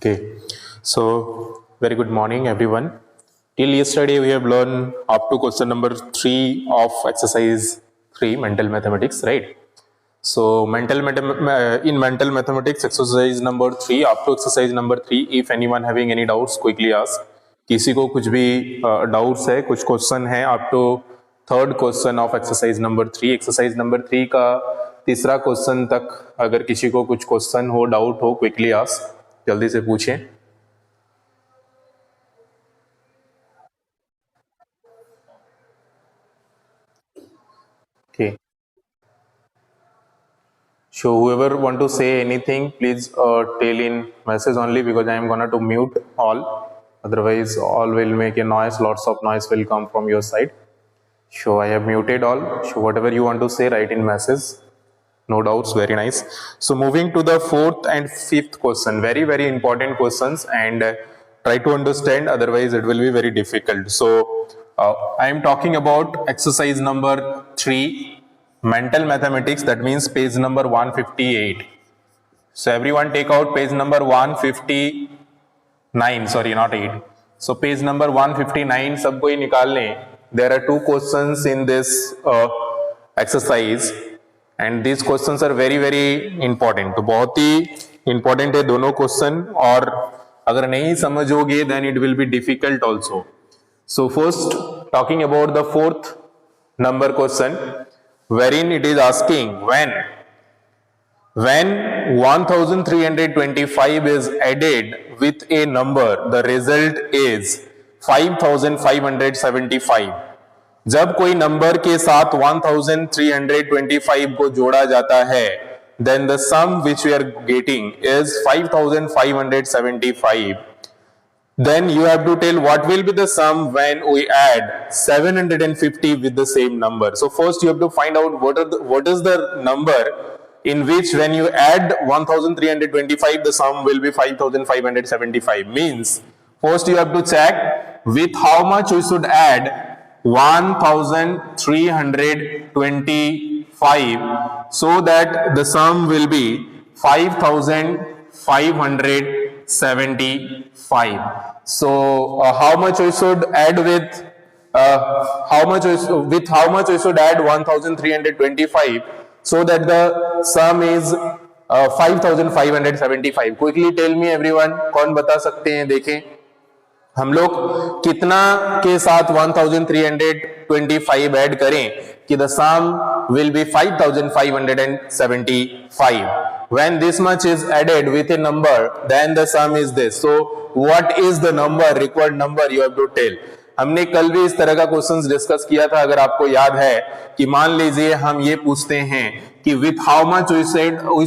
Okay, so very good morning, everyone. Till yesterday, we have learned up to question number 3 of exercise 3, mental mathematics, right? So, in mental mathematics, exercise number 3, up to exercise number 3, if anyone having any doubts, quickly ask. किसी को कुछ भी doubts है, कुछ question है up to third question of exercise number 3. Exercise number 3 का तीसरा question तक अगर किसी को कुछ क्वेश्चन हो, डाउट हो, क्विकली आस्क, जल्दी से पूछें. Okay. So whoever want to say anything, please tell in message only, because I am gonna to mute all. Otherwise, all will make a noise. Lots of noise will come from your side. So I have muted all. So whatever you want to say, write in message. No doubts. Very nice. So moving to the fourth and fifth question, very very important questions, and try to understand. Otherwise, it will be very difficult. So I am talking about exercise number 3. Mental mathematics, that means page number 158. So everyone take out page number 159, sorry, not 8. So page number 159 सब कोई निकाल लें. There are 2 questions in this exercise and these questions are very very important. तो बहुत ही important है दोनों question, और अगर नहीं समझोगे then it will be difficult also. So first talking about the fourth number question, wherein it is asking when 1325 is added with a number, the result is 5575. जब कोई नंबर के साथ 1325 को जोड़ा जाता है, then the sum which we are getting is 5575. Then you have to tell what will be the sum when we add 750 with the same number. So first you have to find out what is the number in which when you add 1325 the sum will be 5575. Means first you have to check with how much we should add 1325 so that the sum will be 5575. So how much we should add with how much we should add 1325 so that the sum is 5575. Quickly tell me everyone, कौन बता सकते हैं? देखें हम लोग कितना के साथ 1325 ऐड करें कि the sum will be 5575. When this much is added with a number, then the sum is this. So what is the number, required number, you have to tell. हमने कल भी इस तरह का क्वेश्चंस डिस्कस किया था, अगर आपको याद है, कि मान लीजिए हम ये पूछते हैं कि with how much we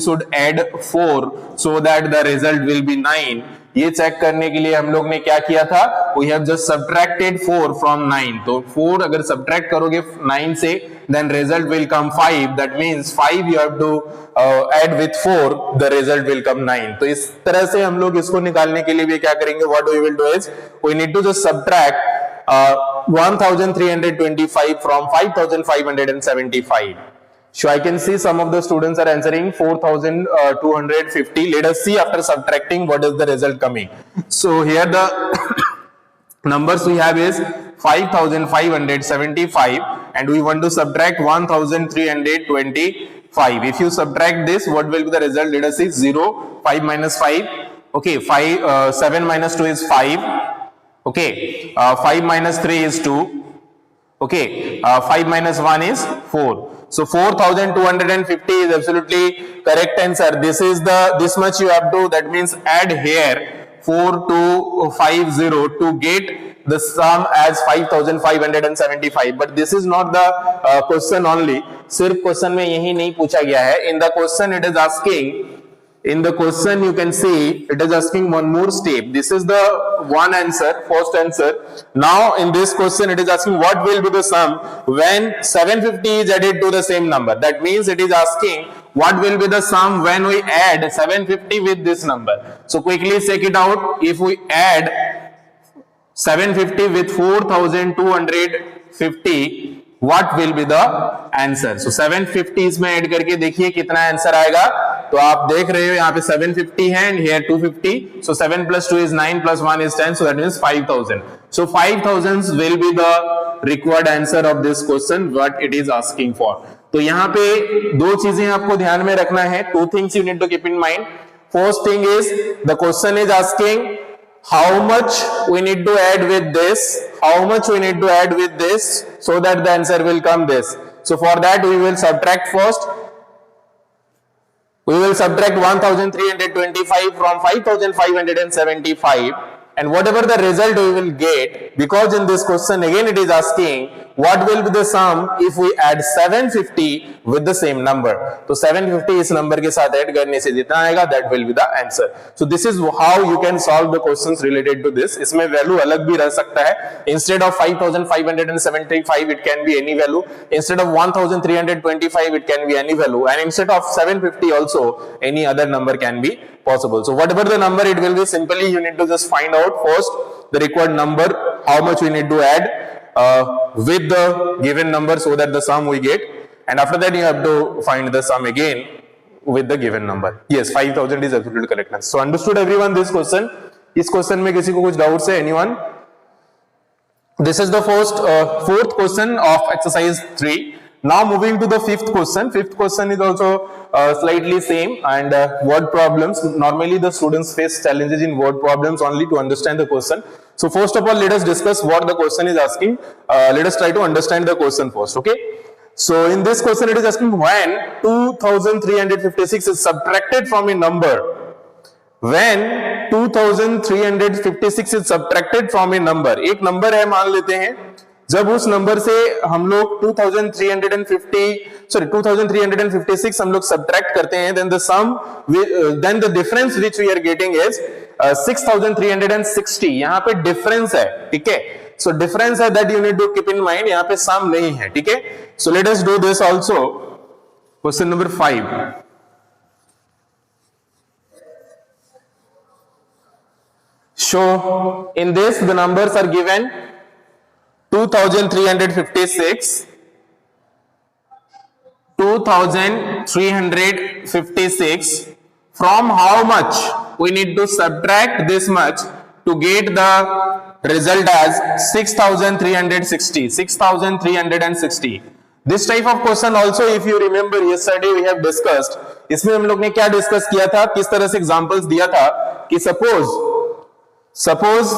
should add 4 so that the result will be 9. ये चेक करने के लिए हम लोग ने क्या किया था? We have just subtracted 4 from 9. तो 4 अगर subtract करोगे 9 से, then result will come 5. That means 5 you have to add with 4, the result will come 9. तो इस तरह से हम लोग इसको निकालने के लिए भी क्या करेंगे? What we will do is we need to just subtract 1325 from 5575. So I can see some of the students are answering 4250. Let us see after subtracting what is the result coming. So here the numbers we have is 5575 and we want to subtract 1325. If you subtract this, what will be the result? Let us see 0, 5 minus 5. Okay, 7 minus 2 is 5. Okay, 5 minus 3 is 2. Okay, 5 minus 1 is 4. So 4250 is absolutely correct answer. This much you have to, that means add here 4250 to get the sum as 5575. But this is not the question only. सिर्फ question में यही नहीं पूछा गया है. In the question it is asking, in the question you can see it is asking one more step. This is the one answer, first answer. Now in this question it is asking what will be the sum when 750 is added to the same number. That means it is asking what will be the sum when we add 750 with this number. So quickly check it out. If we add 750 with 4250, what will be the answer? So 750 इसमें add करके देखिए कितना answer आएगा. तो आप देख रहे हो यहाँ पे 750 है and here 250, so 7 plus 2 is 9 plus 1 is 10, so that means 5000. So 5000 will be the required answer of this question what it is asking for. तो यहाँ पे दो चीजें आपको ध्यान में रखना है, two things you need to keep in mind. First thing is the question is asking how much we need to add with this, how much we need to add with this, so that the answer will come this. So for that we will subtract first. We will subtract 1325 from 5575, and whatever the result we will get, because in this question again it is asking what will be the sum if we add 750 with the same number. तो 750 इस number के साथ add करने से जितना आएगा that will be the answer. So this is how you can solve the questions related to this. इसमें value अलग भी रह सकता है. Instead of 5575 it can be any value. Instead of 1325 it can be any value, and instead of 750 also any other number can be possible. So whatever the number it will be, simply you need to just find out first the required number, how much we need to add with the given number so that the sum we get, and after that you have to find the sum again with the given number. Yes, 5000 is absolutely correct. So understood everyone this question? इस question में किसी को कुछ doubts है? Anyone? This is the fourth question of exercise 3. Now moving to the fifth question. Fifth question is also slightly same, and word problems. Normally the students face challenges in word problems only to understand the question. So first of all, let us discuss what the question is asking. Let us try to understand the question first. Okay. So in this question it is asking when 2356 is subtracted from a number. When 2356 is subtracted from a number. एक number है मान लेते हैं, जब उस number से हम लोग 2356 हम लोग सब्ट्रैक्ट करते हैं, then the difference which we are getting is 6360. यहाँ पे डिफरेंस है, ठीक है. So difference है that you need to keep in mind. यहाँ पे सम नहीं है, ठीक है. So let us do this also. Question number 5. So in this the numbers are given 2356, 2356. From how much we need to subtract this much to get the result as 6360. 6360. This type of question also, if you remember yesterday we have discussed. इसमें हम लोग ने क्या discuss किया था, किस तरह से एग्जांपल्स दिया था कि suppose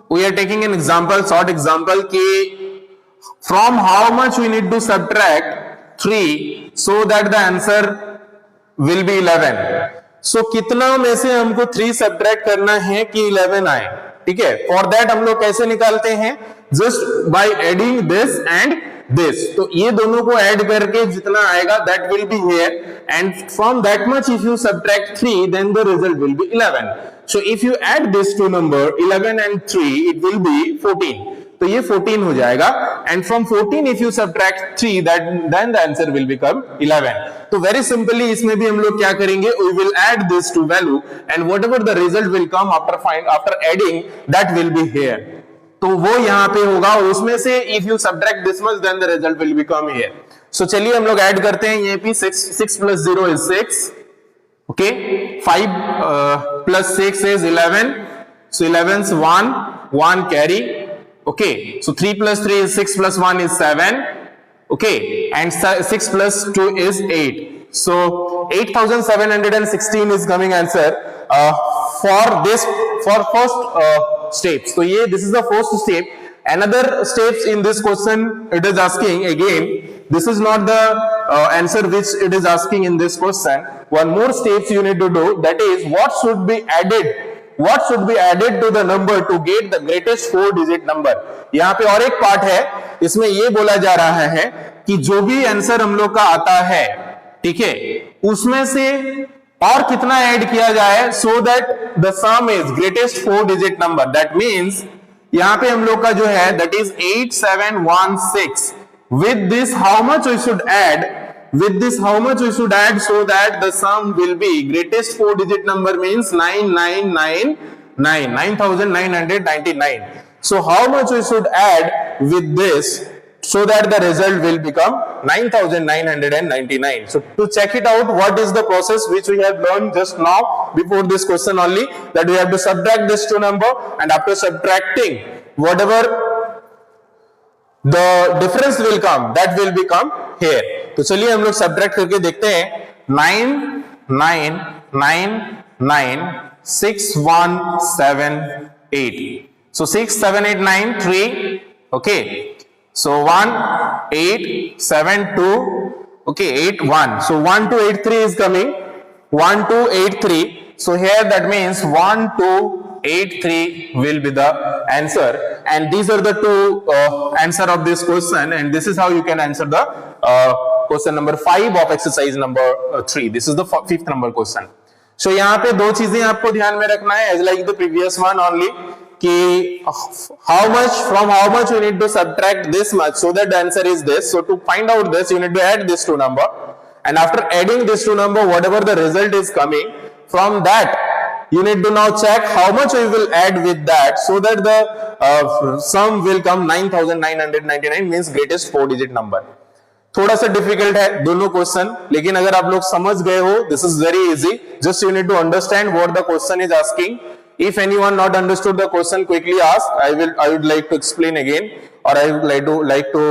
we are taking an example, short example कि from how much we need to subtract 3 so that the answer will be 11. So कितना में से हमको 3 subtract करना है कि 11 आए, ठीक है. For that हम लोग कैसे निकालते हैं, just by adding this and this. तो ये दोनों को ऐड करके जितना आएगा that will be here, and from that much if you subtract 3 then the result will be 11. So if you add this two number 11 and 3 it will be 14. तो ये 14 हो जाएगा, and from 14 if you subtract 3 then the answer will become 11. तो very simply इसमें भी हम लोग क्या करेंगे, we will add this to value and whatever the result will come after adding that will be here. तो वो यहाँ पे होगा, उसमें से if you subtract this much then the result will become here. So चलिए हम लोग ऐड करते हैं. ये भी 6 plus 0 is 6. Okay, 5 plus 6 is 11. So 11's 1 carry. Okay, so 3 plus 3 is 6 plus 1 is 7. Okay, and 6 plus 2 is 8. So 8716 is coming answer for first steps. So yeah, this is the first step. Another steps in this question it is asking again. This is not the answer which it is asking in this question. One more steps you need to do, that is what should be added to the number to get the greatest 4-digit number. यहाँ पे और एक part है, इसमें ये बोला जा रहा है कि जो भी आंसर हम लोग का आता है, ठीक है, उसमें से और कितना ऐड किया जाए so that the sum is greatest 4-digit number. That means यहाँ पे हम लोग का जो है that is 8716. With this how much we should add so that the sum will be greatest 4-digit number means 9999. So how much we should add with this so that the result will become 9999. So to check it out, what is the process which we have learned just now before this question only, that we have to subtract this two number, and after subtracting whatever the difference will come, that will become here. तो चलिए हम लोग subtract करके देखते हैं. 9 9 9 9 6 1 7 8. So 6 7 8 9 3. Okay. So 1 8 7 2. Okay, 8 1. So 1 2 8 3 is coming. 1 2 8 3. So here that means 1 2 8 3 will be the answer, and these are the two answer of this question, and this is how you can answer the question number 5 of exercise number 3. This is the fifth number question. So यहाँ पे दो चीजें आपको ध्यान में रखना है, as like the previous one only, कि how much you need to subtract this much, so that the answer is this. So to find out this, you need to add this two number, and after adding this two number, whatever the result is coming from that, you need to now check how much we will add with that, so that the sum will come 9999, means greatest 4-digit number. थोड़ा सा difficult है दोनों question, लेकिन अगर आप लोग समझ गए हो, this is very easy. Just you need to understand what the question is asking. If anyone not understood the question, quickly ask. I would like to explain again, or I would like to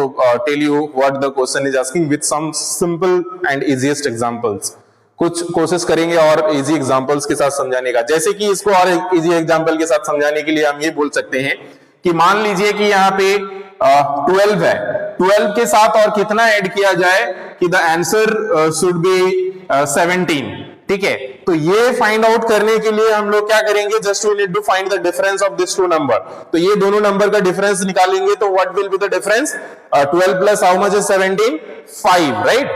tell you what the question is asking with some simple and easiest examples. कुछ कोशिश करेंगे और easy examples के साथ समझाने का. जैसे कि इसको और इजी एग्जांपल के साथ समझाने के लिए हम ये बोल सकते हैं कि मान लीजिए कि यहाँ पे 12 है. 12 के साथ और कितना ऐड किया जाए कि द आंसर शुड बी 17. ठीक है, तो ये फाइंड आउट करने के लिए हम लोग क्या करेंगे, just we need to find the difference of this two number. तो ये दोनों नंबर का डिफरेंस निकालेंगे, तो what will be the difference? 12 plus how much is 17? 5, right?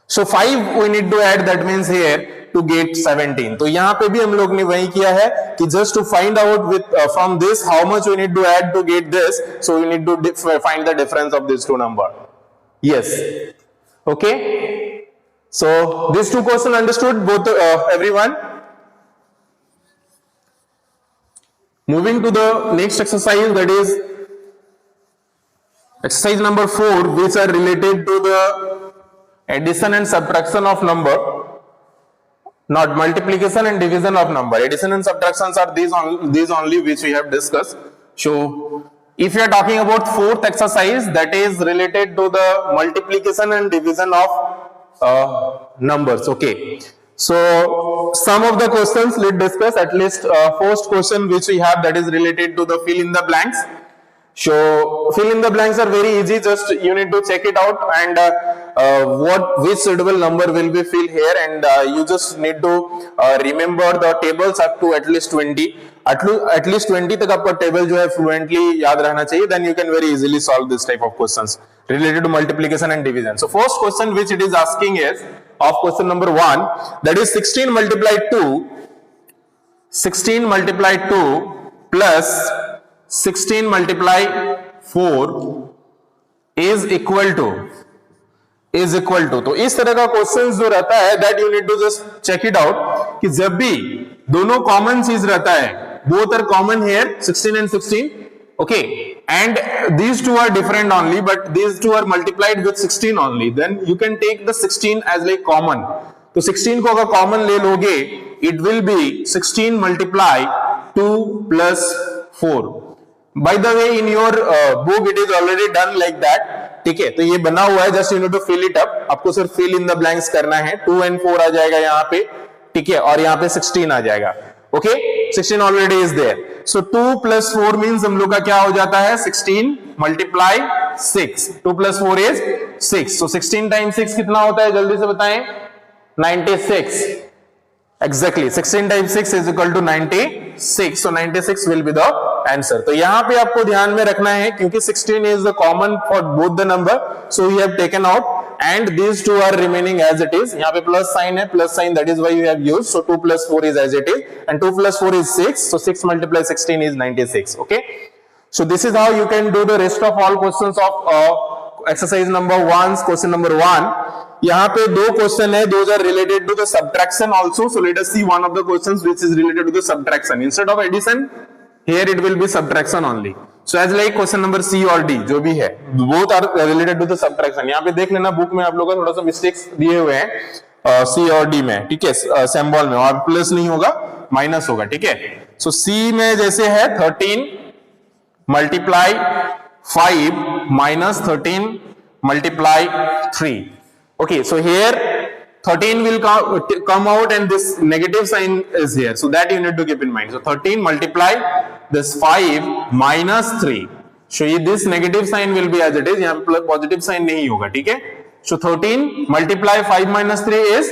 So 5 we need to add, that means here to get 17. तो यहाँ पे भी हम लोग ने वही किया है कि just to find out with from this how much we need to add to get this, so we need to find the difference of these two number. Yes, okay. So these two questions understood both everyone. Moving to the next exercise, that is exercise number 4, which are related to the addition and subtraction of number, not multiplication and division of number. Addition and subtractions are these only which we have discussed. So if you are talking about fourth exercise, that is related to the multiplication and division of numbers. Okay, so some of the questions let's discuss. At least first question which we have, that is related to the fill in the blanks. So fill in the blanks are very easy, just you need to check it out, and which suitable number will be filled here, and you just need to remember the tables up to at least 20. At least 20 तक आपका table जो है fluently याद रहना चाहिए, then you can very easily solve this type of questions related to multiplication and division. So first question which it is asking is of question number 1, that is 16 multiplied 2 plus 16 multiply 4 is equal to. तो इस तरह का question जो रहता है, that you need to just check it out, कि जब भी दोनों कॉमन चीज रहता है, both are common here, 16 and 16, okay, and these two are different only, but these two are multiplied with 16 only, then you can take the 16 as like common. तो 16 को अगर कॉमन ले लोगे, it will be 16 multiply 2 plus 4. By the way, in your book it is already done like that. ठीक है, तो ये बना हुआ है, just you need to fill it up. आपको सिर्फ फिल इन द ब्लैंक्स करना है. 2 and 4 आ जाएगा यहाँ पे, ठीक है, और यहाँ पे 16 आ जाएगा. Okay, 16 already is there. So 2 plus 4 means हम लोग का क्या हो जाता है, 16 multiply 6. 2 plus 4 is 6. So 16 times 6 कितना होता है, जल्दी से बताएं. 96. Exactly, 16 times 6 is equal to 96. So 96 will be the answer. तो यहाँ पे आपको ध्यान में रखना है, क्योंकि 16 is the common for both the number, so we have taken out, and these two are remaining as it is. यहाँ पे plus sign है, plus sign, that is why we have used. So 2 plus 4 is as it is, and 2 plus 4 is 6. So 6 multiply 16 is 96. Okay. So this is how you can do the rest of all questions of exercise number 1, question number 1. यहाँ पे दो question है, those are related to the subtraction also. So let us see one of the questions which is related to the subtraction. Instead of addition, here it will be subtraction only. So as like question number C और D जो भी है, both are related to the subtraction. यहाँ पे देख लेना book में आप लोगों का थोड़ा सा मिस्टेक्स दिए हुए हैं सी और डी में, ठीक है, सिंबल में, और प्लस नहीं होगा माइनस होगा, ठीक है। सो सी में जैसे है 13 multiply 5 minus 13 multiply 3, okay, so here 13 will come out and this negative sign is here, so that you need to keep in mind. So 13 multiply this 5 minus 3, so this negative sign will be as it is, यहाँ पे positive sign नहीं होगा, ठीक है। So 13 multiply 5 minus 3 is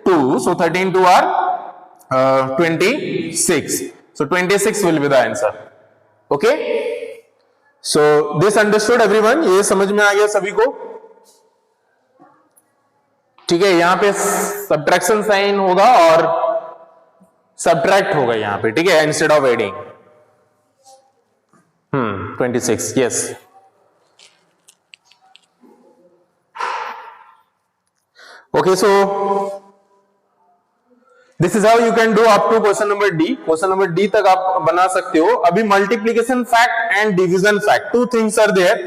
2, so 13 2 are 26, so 26 will be the answer, okay। So this understood everyone, ये समझ में आ गया सभी को, ठीक है। यहां पे सब्ट्रैक्शन साइन होगा और सब्ट्रैक्ट होगा यहां पे, ठीक है, instead of adding. 26, yes. Okay, so this is how you can do up to question number D. Question number D तक आप बना सकते हो। अभी multiplication fact and division fact, two things are there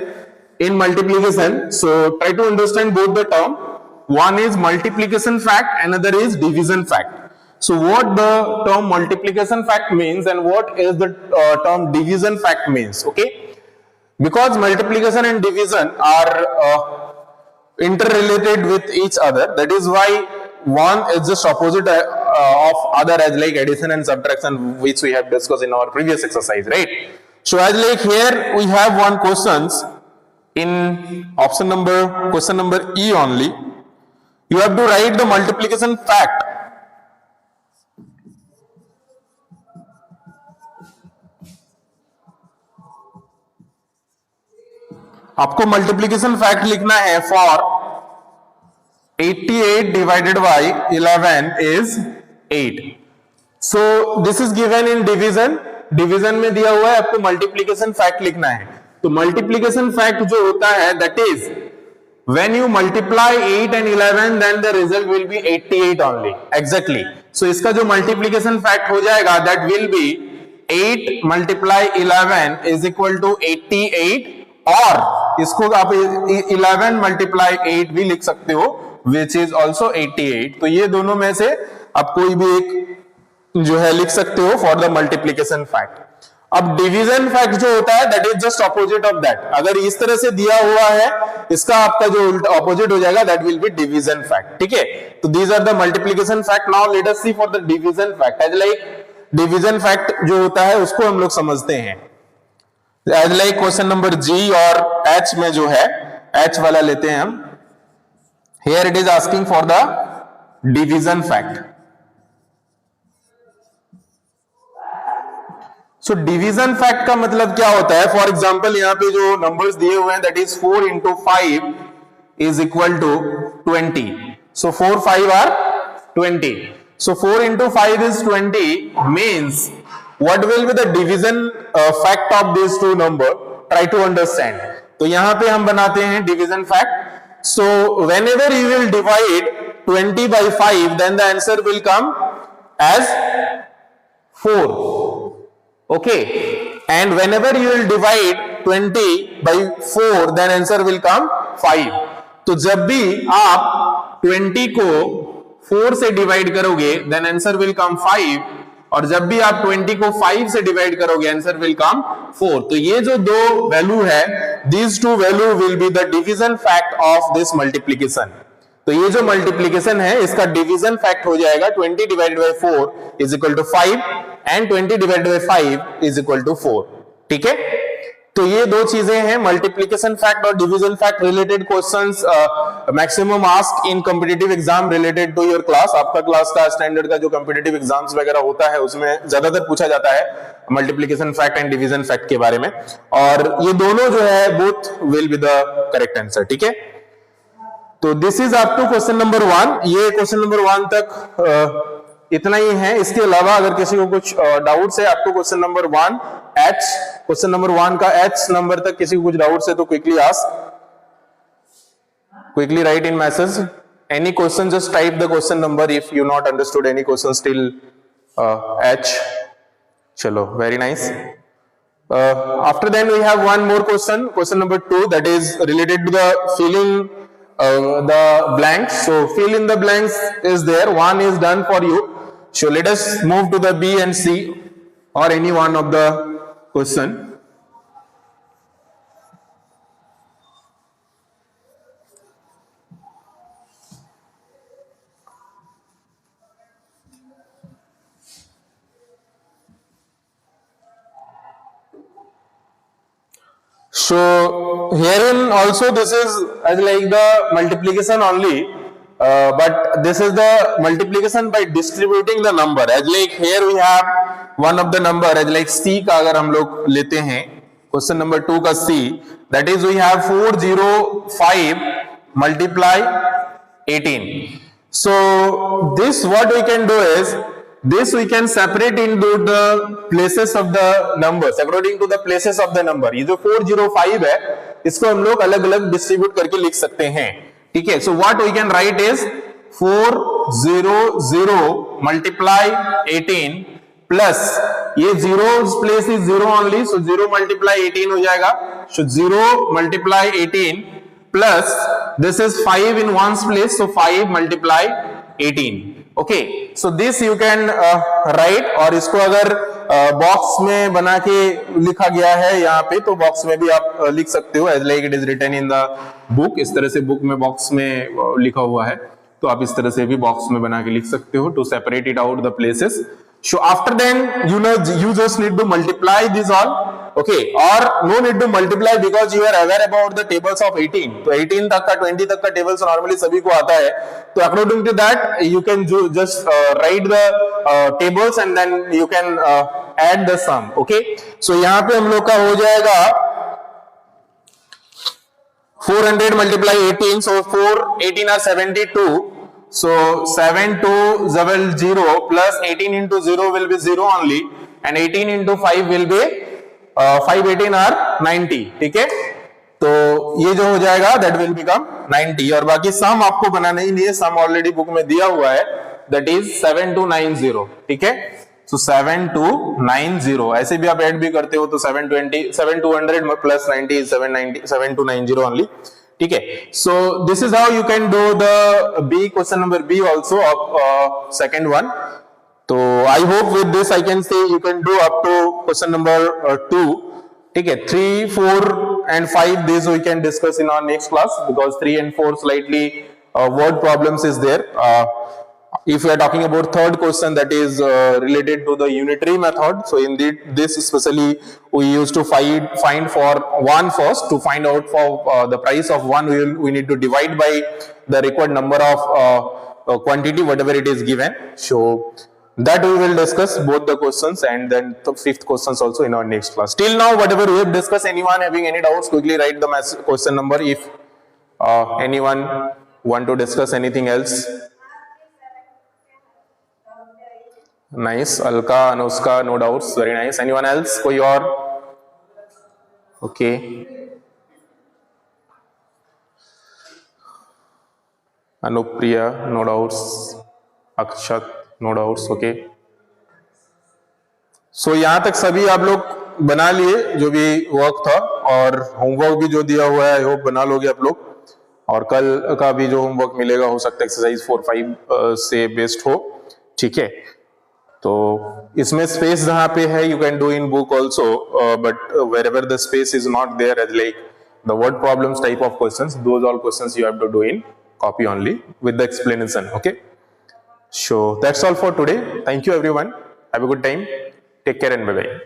in multiplication, so try to understand both the term. One is multiplication fact, another is division fact. So what the term multiplication fact means and what is the term division fact means, okay? Because multiplication and division are interrelated with each other, that is why one is just opposite of other, as like addition and subtraction, which we have discussed in our previous exercise, right? So as like here we have one questions in question number E only. You have to write the multiplication fact. आपको multiplication fact लिखना है for 88 divided by 11 is 8. So this is given in division, division में दिया हुआ है, आपको multiplication fact लिखना है। तो मल्टीप्लीकेशन फैक्ट जो होता है that is when you multiply 8 and 11 then the result will be 88 only, exactly. So इसका जो multiplication fact हो जाएगा that will be 8 multiply 11 is equal to 88, और इसको आप 11 multiply 8 भी लिख सकते हो which is also 88। तो ये दोनों में से आप कोई भी एक जो है लिख सकते हो for the multiplication fact। अब डिवीजन फैक्ट जो होता है that is just opposite of that. अगर इस तरह से दिया हुआ है, इसका आपका जो ऑपोजिट हो जाएगा that will be division fact, ठीक है। तो these are the multiplication fact. Now let us see for the division fact. As like division fact जो होता है उसको हम लोग समझते हैं as like question number G और एच में जो है, एच वाला लेते हैं हम। Here it is asking for the division fact. So division fact का मतलब क्या होता है? फॉर एग्जाम्पल यहाँ पे जो नंबर्स दिए हुए हैं that is 4 into 5 is equal to 20. So 4 5 are 20. So 4 into 5 is 20 means what will be the division fact of these two number? Try to understand. तो यहाँ पे हम बनाते हैं division fact. So whenever you will divide 20 by 5 then the answer will come as 4. Okay, and whenever you will divide 20 by 4 then answer will come 5. तो जब भी आप 20 को 4 से डिवाइड करोगे then answer will come 5, और जब भी आप 20 को 5 से डिवाइड करोगे आंसर विल कम 4। तो ये जो दो वैल्यू है, these two value will be the division fact of this multiplication। तो ये जो मल्टीप्लीकेशन है इसका डिवीजन फैक्ट हो जाएगा 20 divided by 4 is equal to 5 and 20 divided by 5 is equal to 4, ठीक है। तो ये दो चीजें हैं, मल्टीप्लीकेशन फैक्ट और division fact. Related questions maximum ask in competitive exam related to your class. आपका क्लास का स्टैंडर्ड का जो कॉम्पिटिटिव एग्जाम्स वगैरह होता है उसमें ज्यादातर पूछा जाता है multiplication fact and division fact के बारे में, और ये दोनों जो है both will be the correct answer, ठीक है। तो this is up to question number 1। ये क्वेश्चन नंबर 1 तक इतना ही है। इसके अलावा अगर किसी को कुछ डाउट्स है आपको question number 1 H, question number 1 का एच नंबर तक किसी को कुछ डाउट्स है तो quickly ask, quickly write in message any question, just type the question number if you not understood any question till H. चलो, very nice. After then we have one more question, question number 2, that is related to the filling the blanks. So fill in the blanks is there, one is done for you. So let us move to the B and C or any one of the question. So herein also this is as like the multiplication only, but this is the multiplication by distributing the number. As like here we have one of the number as like C का अगर हम लोग लेते हैं question number 2 का C, that is we have 405 multiply 18. So this what we can do is this we can separate into the places of the numbers according to the places of the number. ये जो 405 है इसको हम लोग अलग अलग distribute करके लिख सकते हैं, ठीक है. So what we can write is 400 multiply 18 plus ये 0 place is 0 only, so 0 multiply 18 हो जाएगा. So 0 multiply 18 plus this is 5 in ones place, so 5 multiply 18. Okay, so this you can write, और इसको अगर बॉक्स में बना के लिखा गया है यहाँ पे तो बॉक्स में भी आप लिख सकते हो as like it is written in the book. इस तरह से बुक में बॉक्स में लिखा हुआ है तो आप इस तरह से भी बॉक्स में बना के लिख सकते हो to separate it out the places. So after then you just need to multiply this all, okay, or no need to multiply because you are aware about the tables of 18. तो 18 तक का 20 तक का tables normally सभी को आता है, तो according to that you can just write the tables and then you can add the sum. Okay, so यहाँ पे हम लोग का हो जाएगा 400 multiply 18, so 4 18 are 72. So 7 to 0 plus 18 into 0 will be 0 only, and 18 into 5 will be 5 18 are 90. ठीक है, तो ये जो हो जाएगा that will become 90. और बाकी सम आपको बनाना ही नहीं है, सम ऑलरेडी बुक में दिया हुआ है, that is 7290. ठीक है, so 7290 ऐसे भी आप ऐड भी करते हो तो 7200 plus 90 is 7290 only. ठीक है, so this is how you can do the B, question number B also of second one. तो I hope with this I can say you can do up to question number 2. ठीक है, 3, 4 and 5 these we can discuss in our next class because 3 and 4 slightly word problems is there. If we are talking about third question, that is related to the unitary method, so in this especially we used to find for 1 first. To find out for the price of 1 we need to divide by the required number of quantity whatever it is given. So that we will discuss both the questions and then the fifth questions also in our next class. Till now whatever we have discussed, anyone having any doubts, quickly write the question number if anyone want to discuss anything else. Nice, Alka, Anushka, no doubts, very nice. Anyone else? कोई और? Okay. Anupriya, no doubts. Akshat, no doubts. Okay. So यहाँ तक सभी आप लोग बना लिए जो भी वर्क था, और होमवर्क भी जो दिया हुआ है आई होप बना लोगे आप लोग, और कल का भी जो होमवर्क मिलेगा हो सकता है एक्सरसाइज 4-5 से बेस्ड हो. ठीक है, तो इसमें स्पेस जहां पे है you can do in book also, but wherever the space is not there as like the word problems type of questions, those all questions you have to do in copy only with the explanation. Okay, so that's all for today. Thank you everyone, have a good time, take care and bye bye.